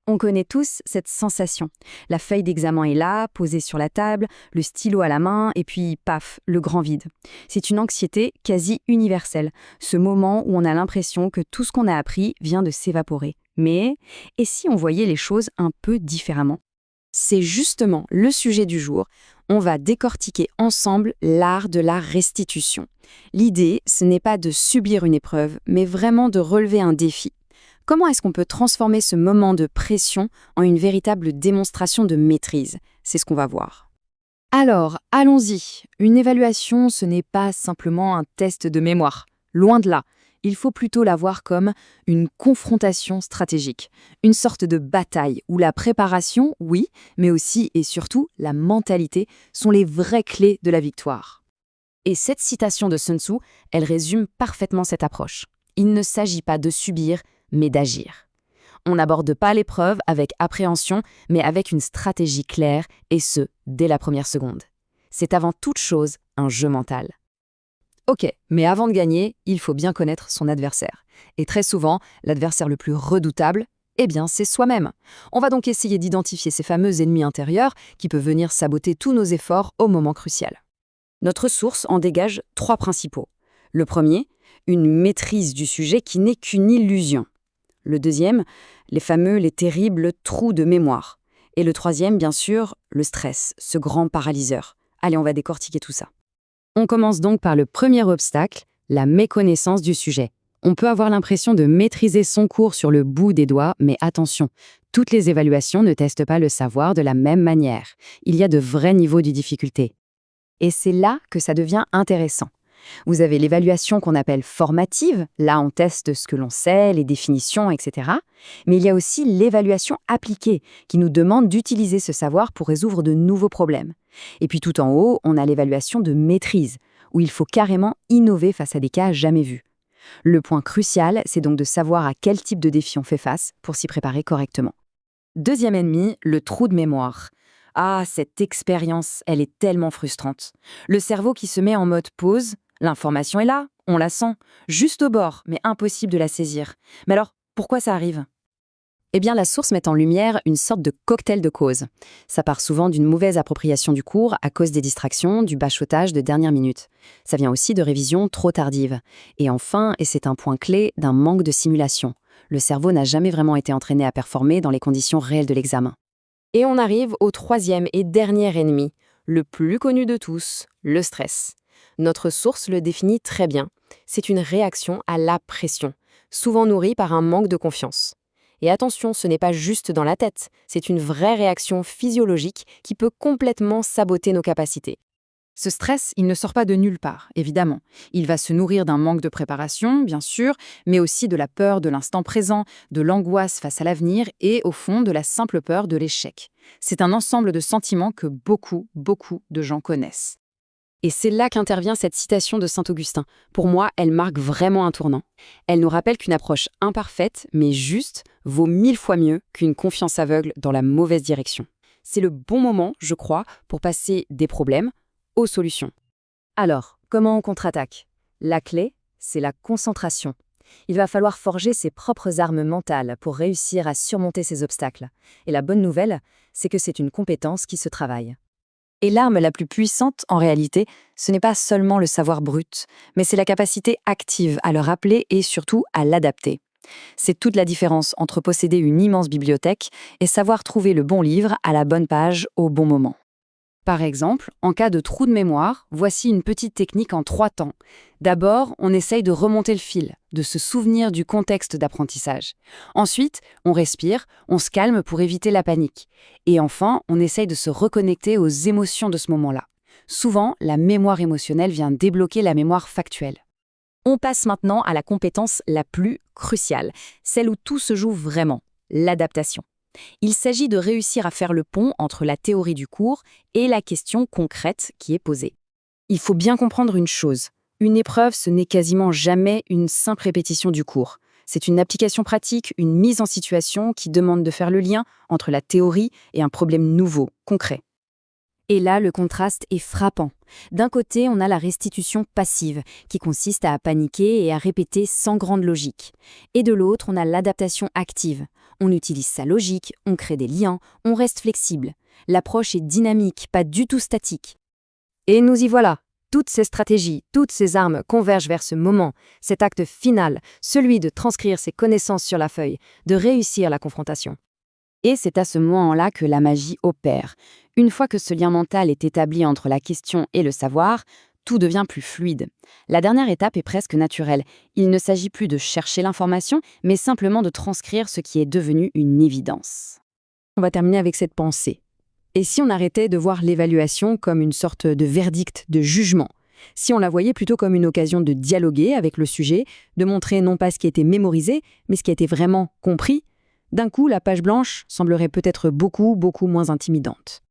On connaît tous cette sensation. La feuille d'examen est là, posée sur la table, le stylo à la main, et puis paf, le grand vide. C'est une anxiété quasi universelle, ce moment où on a l'impression que tout ce qu'on a appris vient de s'évaporer. Mais, et si on voyait les choses un peu différemment? C'est justement le sujet du jour. On va décortiquer ensemble l'art de la restitution. L'idée, ce n'est pas de subir une épreuve, mais vraiment de relever un défi. Comment est-ce qu'on peut transformer ce moment de pression en une véritable démonstration de maîtrise? C'est ce qu'on va voir. Alors, allons-y. Une évaluation, ce n'est pas simplement un test de mémoire. Loin de là. Il faut plutôt la voir comme une confrontation stratégique, une sorte de bataille où la préparation, oui, mais aussi et surtout la mentalité sont les vraies clés de la victoire. Et cette citation de Sun Tzu, elle résume parfaitement cette approche. Il ne s'agit pas de subir, mais d'agir. On n'aborde pas l'épreuve avec appréhension, mais avec une stratégie claire, et ce, dès la première seconde. C'est avant toute chose un jeu mental. Ok, mais avant de gagner, il faut bien connaître son adversaire. Et très souvent, l'adversaire le plus redoutable, eh bien, c'est soi-même. On va donc essayer d'identifier ces fameux ennemis intérieurs qui peuvent venir saboter tous nos efforts au moment crucial. Notre source en dégage 3 principaux. Le premier, une maîtrise du sujet qui n'est qu'une illusion. Le deuxième, les terribles trous de mémoire. Et le troisième, bien sûr, le stress, ce grand paralyseur. Allez, on va décortiquer tout ça. On commence donc par le premier obstacle, la méconnaissance du sujet. On peut avoir l'impression de maîtriser son cours sur le bout des doigts, mais attention, toutes les évaluations ne testent pas le savoir de la même manière. Il y a de vrais niveaux de difficulté. Et c'est là que ça devient intéressant. Vous avez l'évaluation qu'on appelle formative, là on teste ce que l'on sait, les définitions, etc. Mais il y a aussi l'évaluation appliquée, qui nous demande d'utiliser ce savoir pour résoudre de nouveaux problèmes. Et puis tout en haut, on a l'évaluation de maîtrise, où il faut carrément innover face à des cas jamais vus. Le point crucial, c'est donc de savoir à quel type de défi on fait face pour s'y préparer correctement. Deuxième ennemi, le trou de mémoire. Ah, cette expérience, elle est tellement frustrante. Le cerveau qui se met en mode pause, l'information est là, on la sent, juste au bord, mais impossible de la saisir. Mais alors, pourquoi ça arrive ? Eh bien, la source met en lumière une sorte de cocktail de causes. Ça part souvent d'une mauvaise appropriation du cours à cause des distractions, du bachotage de dernière minute. Ça vient aussi de révisions trop tardives. Et enfin, et c'est un point clé, d'un manque de simulation. Le cerveau n'a jamais vraiment été entraîné à performer dans les conditions réelles de l'examen. Et on arrive au troisième et dernier ennemi, le plus connu de tous, le stress. Notre source le définit très bien. C'est une réaction à la pression, souvent nourrie par un manque de confiance. Et attention, ce n'est pas juste dans la tête, c'est une vraie réaction physiologique qui peut complètement saboter nos capacités. Ce stress, il ne sort pas de nulle part, évidemment. Il va se nourrir d'un manque de préparation, bien sûr, mais aussi de la peur de l'instant présent, de l'angoisse face à l'avenir et, au fond, de la simple peur de l'échec. C'est un ensemble de sentiments que beaucoup de gens connaissent. Et c'est là qu'intervient cette citation de Saint-Augustin. Pour moi, elle marque vraiment un tournant. Elle nous rappelle qu'une approche imparfaite, mais juste, vaut 1000 fois mieux qu'une confiance aveugle dans la mauvaise direction. C'est le bon moment, je crois, pour passer des problèmes aux solutions. Alors, comment on contre-attaque ? La clé, c'est la concentration. Il va falloir forger ses propres armes mentales pour réussir à surmonter ces obstacles. Et la bonne nouvelle, c'est que c'est une compétence qui se travaille. Et l'arme la plus puissante, en réalité, ce n'est pas seulement le savoir brut, mais c'est la capacité active à le rappeler et surtout à l'adapter. C'est toute la différence entre posséder une immense bibliothèque et savoir trouver le bon livre à la bonne page au bon moment. Par exemple, en cas de trou de mémoire, voici une petite technique en 3 temps. D'abord, on essaye de remonter le fil, de se souvenir du contexte d'apprentissage. Ensuite, on respire, on se calme pour éviter la panique. Et enfin, on essaye de se reconnecter aux émotions de ce moment-là. Souvent, la mémoire émotionnelle vient débloquer la mémoire factuelle. On passe maintenant à la compétence la plus cruciale, celle où tout se joue vraiment, l'adaptation. Il s'agit de réussir à faire le pont entre la théorie du cours et la question concrète qui est posée. Il faut bien comprendre une chose. Une épreuve, ce n'est quasiment jamais une simple répétition du cours. C'est une application pratique, une mise en situation qui demande de faire le lien entre la théorie et un problème nouveau, concret. Et là, le contraste est frappant. D'un côté, on a la restitution passive, qui consiste à paniquer et à répéter sans grande logique. Et de l'autre, on a l'adaptation active. On utilise sa logique, on crée des liens, on reste flexible. L'approche est dynamique, pas du tout statique. Et nous y voilà. Toutes ces stratégies, toutes ces armes convergent vers ce moment, cet acte final, celui de transcrire ses connaissances sur la feuille, de réussir la confrontation. Et c'est à ce moment-là que la magie opère. Une fois que ce lien mental est établi entre la question et le savoir, tout devient plus fluide. La dernière étape est presque naturelle. Il ne s'agit plus de chercher l'information, mais simplement de transcrire ce qui est devenu une évidence. On va terminer avec cette pensée. Et si on arrêtait de voir l'évaluation comme une sorte de verdict, de jugement? Si on la voyait plutôt comme une occasion de dialoguer avec le sujet, de montrer non pas ce qui a été mémorisé, mais ce qui a été vraiment compris, d'un coup, la page blanche semblerait peut-être beaucoup moins intimidante.